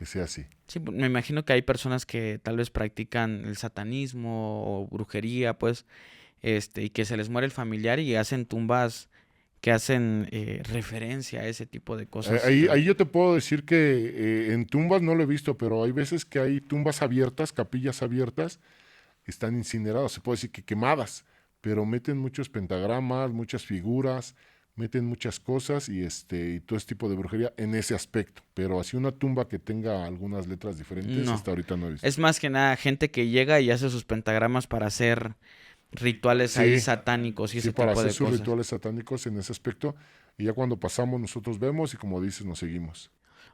sea así. Sí, me imagino que hay personas que tal vez practican el satanismo o brujería, pues, y que se les muere el familiar y hacen tumbas que hacen referencia a ese tipo de cosas. Ahí yo te puedo decir que en tumbas no lo he visto, pero hay veces que hay tumbas abiertas, capillas abiertas, están incineradas, se puede decir que quemadas, pero meten muchos pentagramas, muchas figuras, meten muchas cosas y todo este tipo de brujería en ese aspecto. Pero así una tumba que tenga algunas letras diferentes, No. hasta ahorita no he visto. Es más que nada gente que llega y hace sus pentagramas para hacer rituales ahí Sí, satánicos y sí, ese para tipo hacer de sus cosas. rituales satánicos en ese aspecto. Y ya cuando pasamos nosotros vemos y como dices, nos seguimos.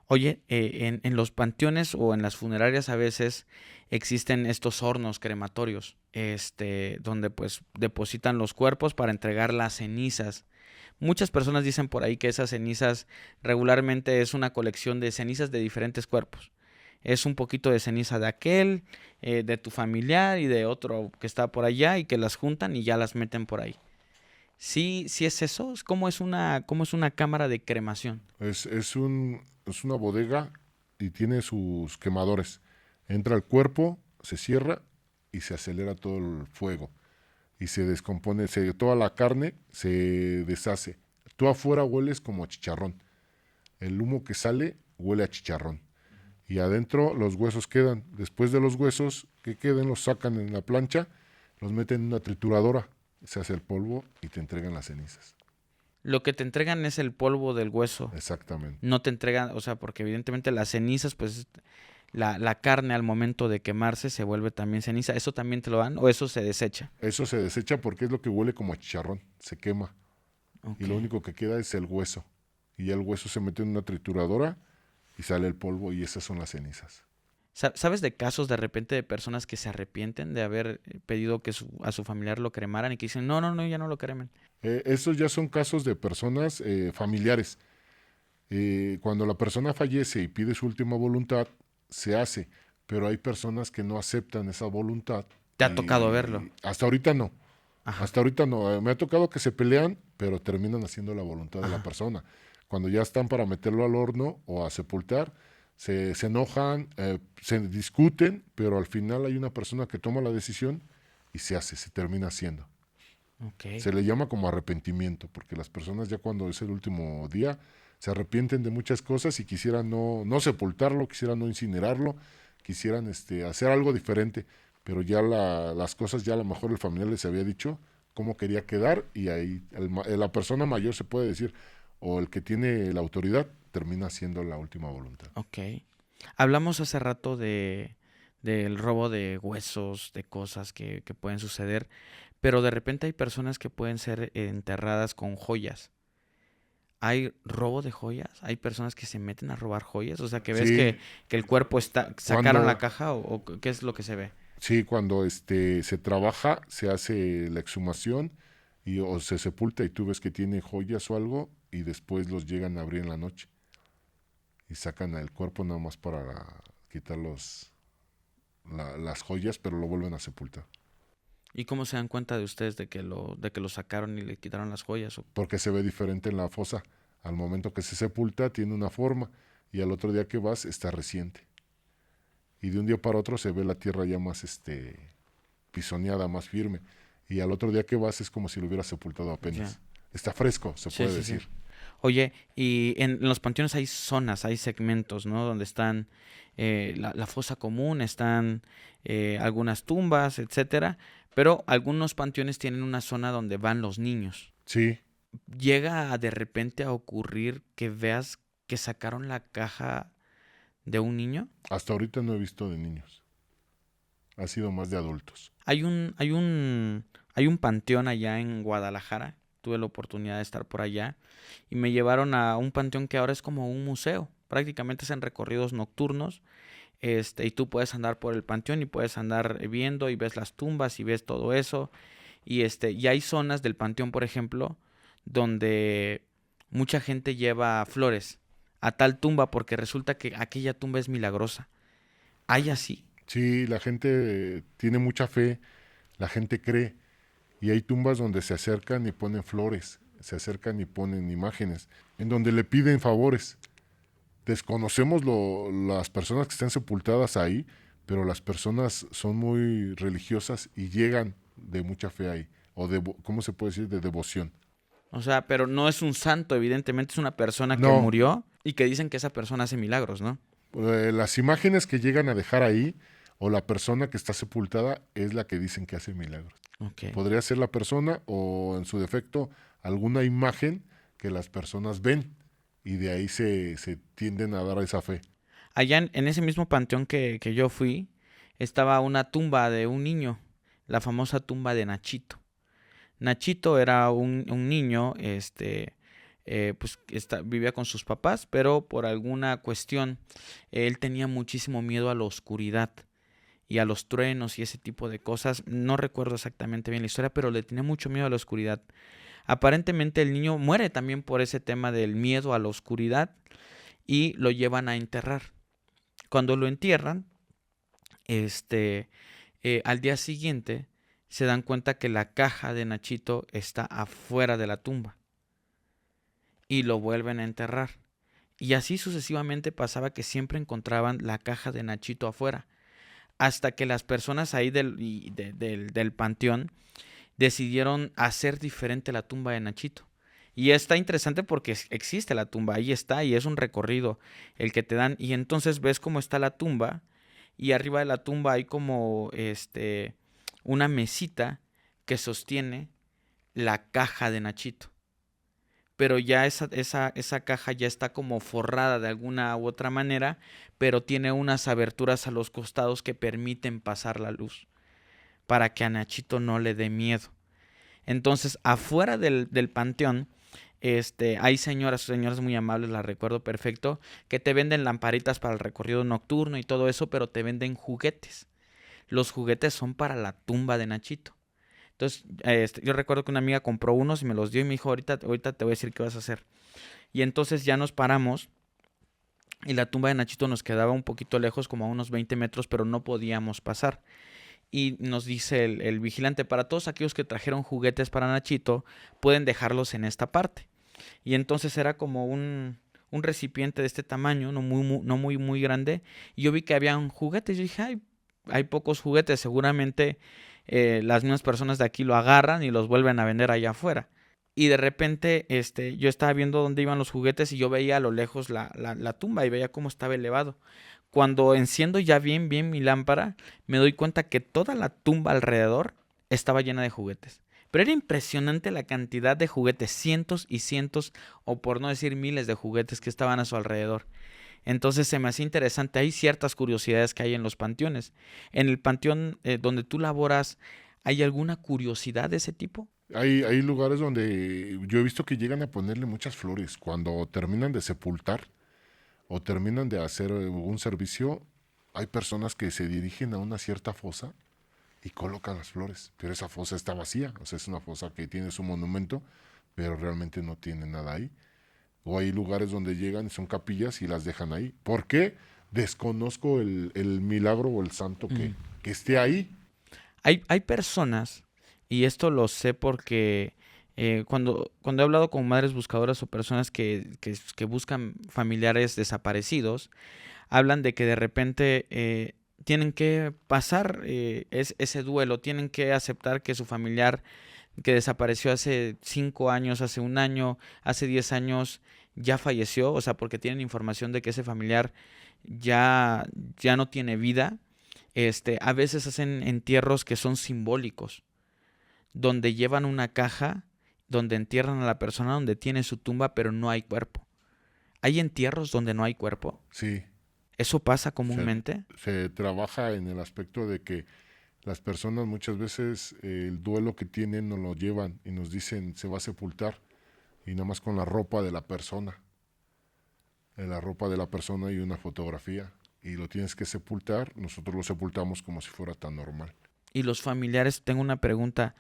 Oye, en los panteones o en las funerarias a veces existen estos hornos crematorios, donde pues depositan los cuerpos para entregar las cenizas. Muchas personas dicen por ahí que esas cenizas regularmente es una colección de cenizas de diferentes cuerpos. Es un poquito de ceniza de aquel, de tu familiar y de otro que está por allá y que las juntan y ya las meten por ahí. Sí, sí es eso. ¿Cómo es una cámara de cremación? Es una bodega y tiene sus quemadores. Entra el cuerpo, se cierra y se acelera todo el fuego. Y se descompone, toda la carne se deshace. Tú afuera hueles como a chicharrón. El humo que sale huele a chicharrón. Y adentro los huesos quedan. Después de los huesos que queden, los sacan en la plancha, los meten en una trituradora. Se hace el polvo y te entregan las cenizas. Lo que te entregan es el polvo del hueso. Exactamente. No te entregan, o sea, porque evidentemente las cenizas, pues la carne al momento de quemarse se vuelve también ceniza. ¿Eso también te lo dan o eso se desecha? Eso se desecha porque es lo que huele como a chicharrón. Se quema. Ok. Y lo único que queda es el hueso. Y ya el hueso se mete en una trituradora y sale el polvo y esas son las cenizas. ¿Sabes de casos de repente de personas que se arrepienten de haber pedido que a su familiar lo cremaran y que dicen, no, no, no, ya no lo cremen? Estos ya son casos de personas familiares. Cuando la persona fallece y pide su última voluntad, se hace, pero hay personas que no aceptan esa voluntad. ¿Te ha tocado verlo? Y hasta ahorita no. Ajá. Hasta ahorita no. Me ha tocado que se pelean, pero terminan haciendo la voluntad de la Ajá. persona. Cuando ya están para meterlo al horno o a sepultar, se enojan, se discuten, pero al final hay una persona que toma la decisión y se hace, se termina haciendo. Ok. Se le llama como arrepentimiento, porque las personas ya cuando es el último día se arrepienten de muchas cosas y quisieran no sepultarlo, quisieran no incinerarlo, quisieran hacer algo diferente, pero ya las cosas ya a lo mejor el familiar les había dicho cómo quería quedar y ahí la persona mayor se puede decir, o el que tiene la autoridad termina haciendo la última voluntad. Ok. Hablamos hace rato del robo de huesos, de cosas que pueden suceder, pero de repente hay personas que pueden ser enterradas con joyas. ¿Hay robo de joyas? ¿Hay personas que se meten a robar joyas? O sea, que ves Sí, que el cuerpo está... ¿Sacaron la cuando, caja o qué es lo que se ve? sí, cuando se trabaja, se hace la exhumación o se sepulta y tú ves que tiene joyas o algo y después los llegan a abrir en la noche y sacan el cuerpo nada más para quitar las joyas, pero lo vuelven a sepultar. ¿Y cómo se dan cuenta de ustedes de que lo sacaron y le quitaron las joyas? Porque se ve diferente en la fosa. Al momento que se sepulta tiene una forma y al otro día que vas está reciente. Y de un día para otro se ve la tierra ya más pisoneada, más firme. Y al otro día que vas es como si lo hubiera sepultado apenas. Ya. Está fresco, se Sí, puede sí, sí. decir. Oye, y en los panteones hay zonas, hay segmentos, ¿no? Donde están la fosa común, están algunas tumbas, etcétera. Pero algunos panteones tienen una zona donde van los niños. Sí, ¿Llega de repente a ocurrir que veas que sacaron la caja de un niño? hasta ahorita no he visto de niños. Ha sido más de adultos. Hay un panteón allá en Guadalajara. Tuve la oportunidad de estar por allá y me llevaron a un panteón que ahora es como un museo. Prácticamente es en recorridos nocturnos. Y tú puedes andar por el panteón y puedes andar viendo y ves las tumbas y ves todo eso. Y hay zonas del panteón, por ejemplo, donde mucha gente lleva flores a tal tumba porque resulta que aquella tumba es milagrosa. ¿Hay así? Sí, la gente tiene mucha fe, la gente cree. Y hay tumbas donde se acercan y ponen flores, se acercan y ponen imágenes, en donde le piden favores. Desconocemos las personas que están sepultadas ahí, pero las personas son muy religiosas y llegan de mucha fe ahí, o ¿cómo se puede decir? De devoción. O sea, pero no es un santo, evidentemente es una persona que No, murió y que dicen que esa persona hace milagros, ¿no? las imágenes que llegan a dejar ahí, o la persona que está sepultada es la que dicen que hace milagros. Ok. Podría ser la persona o en su defecto alguna imagen que las personas ven y de ahí se tienden a dar esa fe. Allá en ese mismo panteón que yo fui, estaba una tumba de un niño, la famosa tumba de Nachito. Nachito era un niño, pues vivía con sus papás, pero por alguna cuestión él tenía muchísimo miedo a la oscuridad y a los truenos y ese tipo de cosas. No recuerdo exactamente bien la historia, pero le tenía mucho miedo a la oscuridad. Aparentemente el niño muere también por ese tema del miedo a la oscuridad y lo llevan a enterrar. Cuando lo entierran, al día siguiente se dan cuenta que la caja de Nachito está afuera de la tumba y lo vuelven a enterrar. Y así sucesivamente pasaba que siempre encontraban la caja de Nachito afuera, hasta que las personas ahí del panteón decidieron hacer diferente la tumba de Nachito. Y está interesante porque existe la tumba, ahí está, y es un recorrido el que te dan. Y entonces ves cómo está la tumba, y arriba de la tumba hay como una mesita que sostiene la caja de Nachito. Pero ya esa caja ya está como forrada de alguna u otra manera, pero tiene unas aberturas a los costados que permiten pasar la luz, para que a Nachito no le dé miedo. Entonces, afuera del panteón, hay señoras muy amables, las recuerdo perfecto, que te venden lamparitas para el recorrido nocturno y todo eso, pero te venden juguetes. Los juguetes son para la tumba de Nachito. Entonces, yo recuerdo que una amiga compró unos y me los dio y me dijo, ahorita te voy a decir qué vas a hacer. Y entonces ya nos paramos y la tumba de Nachito nos quedaba un poquito lejos, como a unos 20 metros, pero no podíamos pasar. Y nos dice el vigilante, para todos aquellos que trajeron juguetes para Nachito, pueden dejarlos en esta parte. Y entonces era como un recipiente de este tamaño, no muy grande. Y yo vi que habían juguetes. Yo dije, hay pocos juguetes, seguramente las mismas personas de aquí lo agarran y los vuelven a vender allá afuera. Y de repente yo estaba viendo dónde iban los juguetes y yo veía a lo lejos la tumba y veía cómo estaba elevado. Cuando enciendo ya bien mi lámpara, me doy cuenta que toda la tumba alrededor estaba llena de juguetes. Pero era impresionante la cantidad de juguetes, cientos y cientos, o por no decir miles de juguetes que estaban a su alrededor. Entonces se me hacía interesante. Hay ciertas curiosidades que hay en los panteones. En el panteón donde tú laboras, ¿hay alguna curiosidad de ese tipo? Hay lugares donde yo he visto que llegan a ponerle muchas flores. Cuando terminan de sepultar o terminan de hacer un servicio, hay personas que se dirigen a una cierta fosa y colocan las flores. Pero esa fosa está vacía. O sea, es una fosa que tiene su monumento, pero realmente no tiene nada ahí. O hay lugares donde llegan y son capillas y las dejan ahí. ¿Por qué? Desconozco el milagro o el santo que esté ahí. Hay personas, y esto lo sé porque cuando he hablado con madres buscadoras o personas que buscan familiares desaparecidos, hablan de que de repente tienen que pasar ese duelo, tienen que aceptar que su familiar que desapareció hace 5 años, hace 1 año, hace 10 años, ya falleció, o sea, porque tienen información de que ese familiar ya no tiene vida. A veces hacen entierros que son simbólicos, donde llevan una caja, donde entierran a la persona, donde tiene su tumba, pero no hay cuerpo. ¿Hay entierros donde no hay cuerpo? Sí, ¿Eso pasa se, comúnmente? se trabaja en el aspecto de que las personas muchas veces el duelo que tienen nos lo llevan y nos dicen se va a sepultar y nada más con la ropa de la persona. En la ropa de la persona y una fotografía y lo tienes que sepultar, nosotros lo sepultamos como si fuera tan normal. Y los familiares, tengo una pregunta,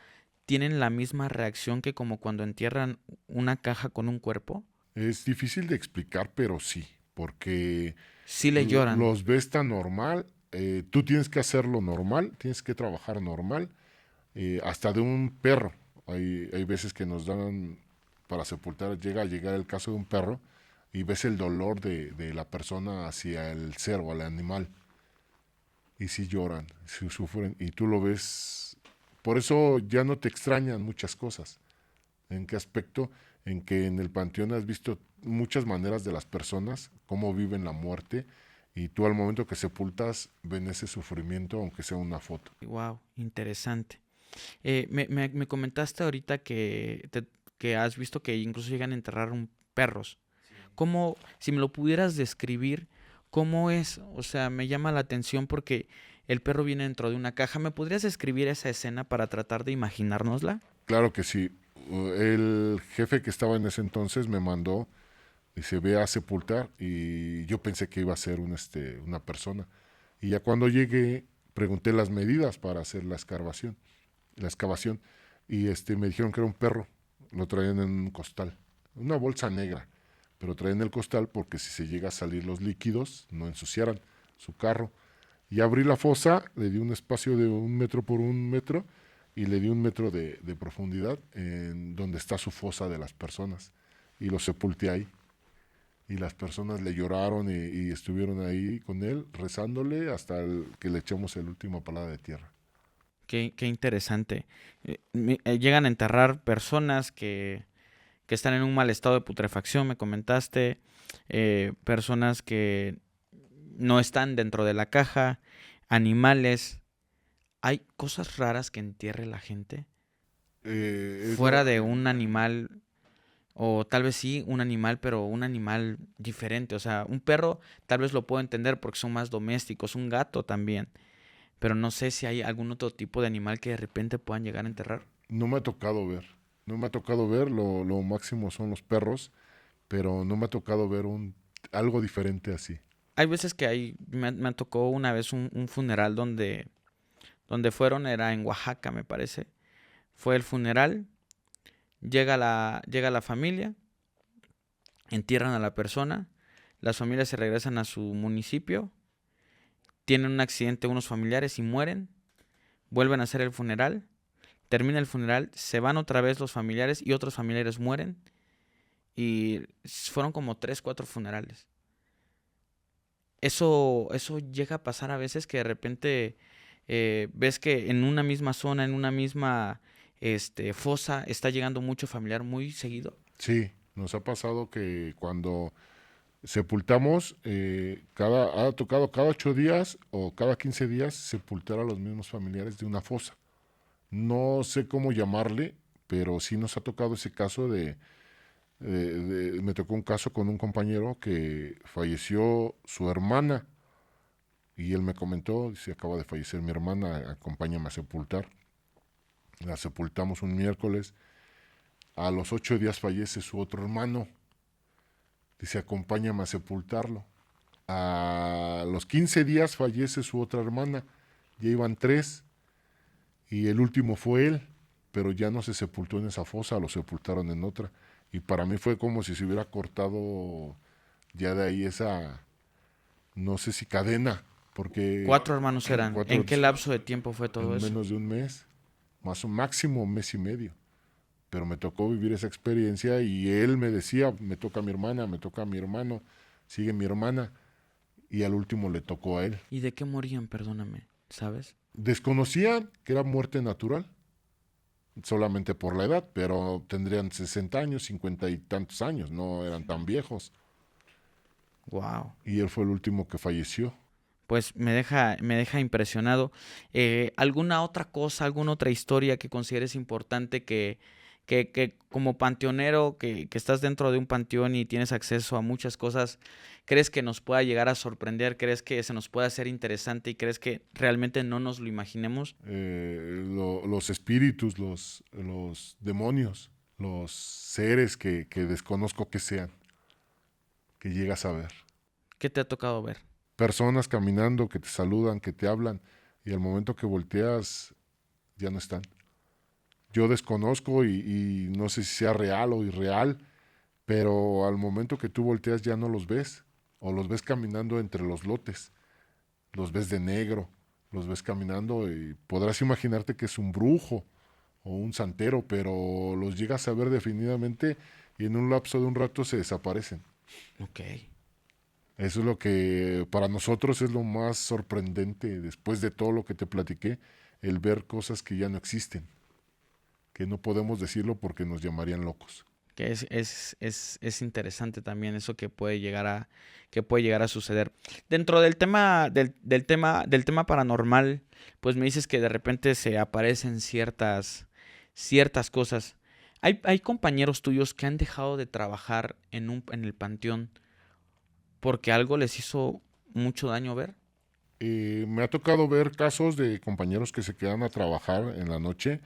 ¿tienen la misma reacción que como cuando entierran una caja con un cuerpo? Es difícil de explicar, pero sí, porque Sí le lloran. los ves tan normal, tú tienes que hacerlo normal, tienes que trabajar normal, hasta de un perro. Hay veces que nos dan para sepultar, llega a llegar el caso de un perro y ves el dolor de la persona hacia el ser o al animal. Y sí lloran, sí sufren, y tú lo ves. Por eso ya no te extrañan muchas cosas. ¿En qué aspecto? En que en el panteón has visto muchas maneras de las personas, cómo viven la muerte, y tú al momento que sepultas ven ese sufrimiento, aunque sea una foto. Wow, interesante. Me comentaste ahorita que has visto que incluso llegan a enterrar perros. ¿Cómo, si me lo pudieras describir, cómo es? O sea, me llama la atención porque el perro viene dentro de una caja. ¿Me podrías describir esa escena para tratar de imaginárnosla? Claro que sí. El jefe que estaba en ese entonces me mandó, dice, ve a sepultar, y yo pensé que iba a ser una persona. Y ya cuando llegué, pregunté las medidas para hacer la excavación, y me dijeron que era un perro, lo traían en un costal, una bolsa negra, pero traían el costal porque si se llega a salir los líquidos, no ensuciaran su carro. Y abrí la fosa, le di un espacio de 1 metro por 1 metro, y le di 1 metro de profundidad en donde está su fosa de las personas, y lo sepulté ahí. Y las personas le lloraron y estuvieron ahí con él, rezándole hasta que le echamos el último palada de tierra. Qué interesante. Llegan a enterrar personas que están en un mal estado de putrefacción, me comentaste, personas que no están dentro de la caja, animales. ¿Hay cosas raras que entierre la gente? Fuera de un animal, o tal vez sí, un animal, pero un animal diferente. O sea, un perro tal vez lo puedo entender porque son más domésticos, un gato también. Pero no sé si hay algún otro tipo de animal que de repente puedan llegar a enterrar. No me ha tocado ver. No me ha tocado ver, lo máximo son los perros, pero no me ha tocado ver algo diferente así. Hay veces que me tocó una vez un funeral donde fueron, era en Oaxaca, me parece. Fue el funeral, llega la familia, entierran a la persona, las familias se regresan a su municipio, tienen un accidente unos familiares y mueren, vuelven a hacer el funeral, termina el funeral, se van otra vez los familiares y otros familiares mueren, y fueron como 3, 4 funerales. Eso llega a pasar a veces que de repente ves que en una misma zona, en una misma fosa, está llegando mucho familiar muy seguido. Sí, nos ha pasado que cuando sepultamos, ha tocado cada 8 días o cada 15 días sepultar a los mismos familiares de una fosa. No sé cómo llamarle, pero sí nos ha tocado ese caso me tocó un caso con un compañero que falleció su hermana, y él me comentó, dice, acaba de fallecer mi hermana, acompáñame a sepultar. La sepultamos un miércoles, a los 8 días fallece su otro hermano, dice, acompáñame a sepultarlo. A los 15 días fallece su otra hermana, ya iban 3, y el último fue él, pero ya no se sepultó en esa fosa, lo sepultaron en otra. Y para mí fue como si se hubiera cortado ya de ahí esa, no sé si cadena, porque 4 hermanos eran. cuatro, ¿En qué lapso de tiempo fue todo en eso? menos de un mes, más o máximo 1 mes y medio. Pero me tocó vivir esa experiencia, y él me decía, me toca a mi hermana, me toca a mi hermano, sigue mi hermana, y al último le tocó a él. ¿Y de qué morían? Perdóname, ¿sabes? Desconocían que era muerte natural, solamente por la edad, pero tendrían 60 años, 50 y tantos años, no eran tan viejos. Wow. Y él fue el último que falleció. Pues me deja impresionado. ¿Alguna otra cosa, alguna otra historia que consideres importante que como panteonero, que estás dentro de un panteón y tienes acceso a muchas cosas, crees que nos pueda llegar a sorprender? ¿Crees que se nos pueda hacer interesante y crees que realmente no nos lo imaginemos? Los espíritus, los demonios, los seres que desconozco que sean, que llegas a ver. ¿Qué te ha tocado ver? Personas caminando que te saludan, que te hablan, y al momento que volteas ya no están. Yo desconozco y no sé si sea real o irreal, pero al momento que tú volteas ya no los ves, o los ves caminando entre los lotes, los ves de negro, los ves caminando, y podrás imaginarte que es un brujo o un santero, pero los llegas a ver definidamente y en un lapso de un rato se desaparecen. Ok. Eso es lo que para nosotros es lo más sorprendente después de todo lo que te platiqué, el ver cosas que ya no existen, que no podemos decirlo porque nos llamarían locos. Que es interesante también eso que puede llegar a suceder. Dentro del tema, del tema paranormal, pues me dices que de repente se aparecen ciertas cosas. Hay compañeros tuyos que han dejado de trabajar en el panteón porque algo les hizo mucho daño ver. Me ha tocado ver casos de compañeros que se quedan a trabajar en la noche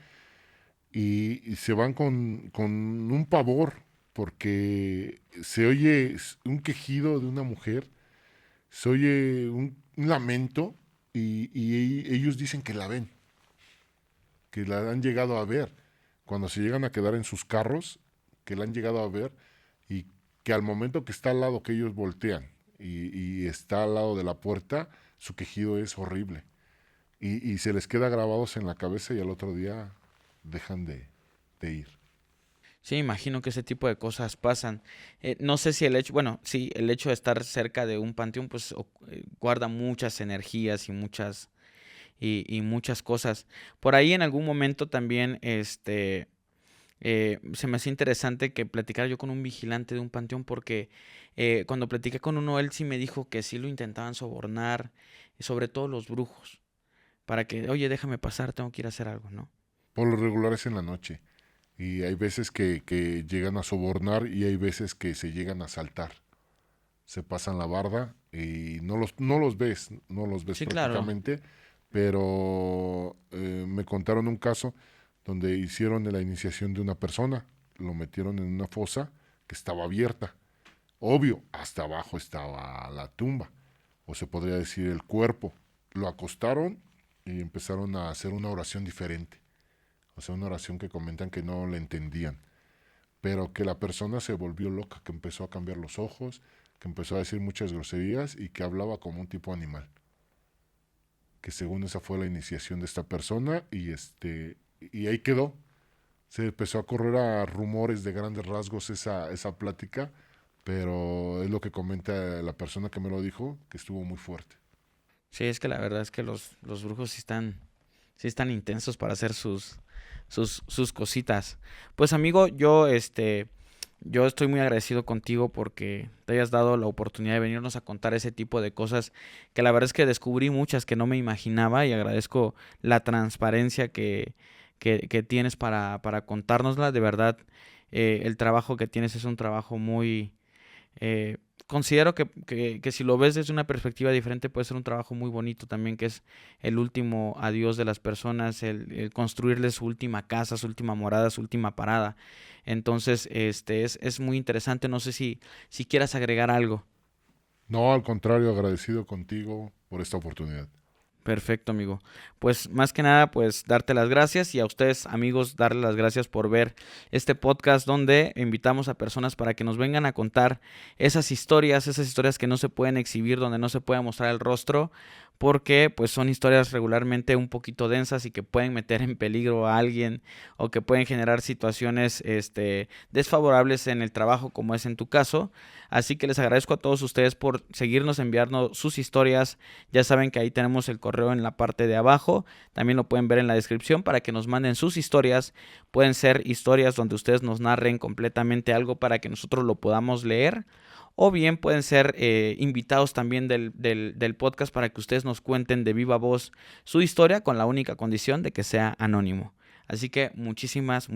y se van con un pavor porque se oye un quejido de una mujer, se oye un lamento y ellos dicen que la ven, que la han llegado a ver. Cuando se llegan a quedar en sus carros, que la han llegado a ver y que al momento que está al lado, que ellos voltean y está al lado de la puerta, su quejido es horrible. Y se les queda grabados en la cabeza y al otro día dejan de ir. Sí, imagino que ese tipo de cosas pasan. No sé si el hecho, bueno, sí, el hecho de estar cerca de un panteón, pues guarda muchas energías y muchas cosas. Por ahí en algún momento también, se me hacía interesante que platicara yo con un vigilante de un panteón porque cuando platiqué con uno, él sí me dijo que sí lo intentaban sobornar, y sobre todo los brujos, para que, oye, déjame pasar, tengo que ir a hacer algo, ¿no? Por lo regular es en la noche. Y hay veces que llegan a sobornar y hay veces que se llegan a saltar. Se pasan la barda y no los ves Sí, claro. prácticamente, pero me contaron un caso donde hicieron la iniciación de una persona, lo metieron en una fosa que estaba abierta. Obvio, hasta abajo estaba la tumba, o se podría decir el cuerpo. Lo acostaron y empezaron a hacer una oración diferente. O sea, una oración que comentan que no la entendían, pero que la persona se volvió loca, que empezó a cambiar los ojos, que empezó a decir muchas groserías y que hablaba como un tipo animal. Que según esa fue la iniciación de esta persona y ahí quedó. Se empezó a correr a rumores de grandes rasgos esa plática, pero es lo que comenta la persona que me lo dijo, que estuvo muy fuerte. Sí, es que la verdad es que los brujos sí están intensos para hacer sus cositas. Pues amigo, yo estoy muy agradecido contigo porque te hayas dado la oportunidad de venirnos a contar ese tipo de cosas que la verdad es que descubrí muchas que no me imaginaba y agradezco la transparencia que tienes para contárnosla. De verdad, el trabajo que tienes es un trabajo muy... eh, considero que si lo ves desde una perspectiva diferente puede ser un trabajo muy bonito también, que es el último adiós de las personas, el construirles su última casa, su última morada, su última parada. Entonces, es muy interesante. No sé si quieras agregar algo. No, al contrario, agradecido contigo por esta oportunidad. Perfecto, amigo. Pues más que nada, pues darte las gracias y a ustedes, amigos, darles las gracias por ver este podcast donde invitamos a personas para que nos vengan a contar esas historias que no se pueden exhibir, donde no se puede mostrar el rostro, porque pues son historias regularmente un poquito densas y que pueden meter en peligro a alguien o que pueden generar situaciones, desfavorables en el trabajo, como es en tu caso. Así que les agradezco a todos ustedes por seguirnos enviando sus historias. Ya saben que ahí tenemos el correo en la parte de abajo. También lo pueden ver en la descripción para que nos manden sus historias. Pueden ser historias donde ustedes nos narren completamente algo para que nosotros lo podamos leer. O bien pueden ser invitados también del podcast para que ustedes nos cuenten de viva voz su historia con la única condición de que sea anónimo. Así que muchísimas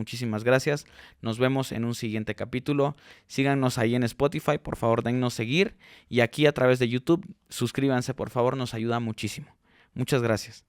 gracias. Nos vemos en un siguiente capítulo. Síganos ahí en Spotify, por favor, dennos seguir. Y aquí a través de YouTube, suscríbanse, por favor, nos ayuda muchísimo. Muchas gracias.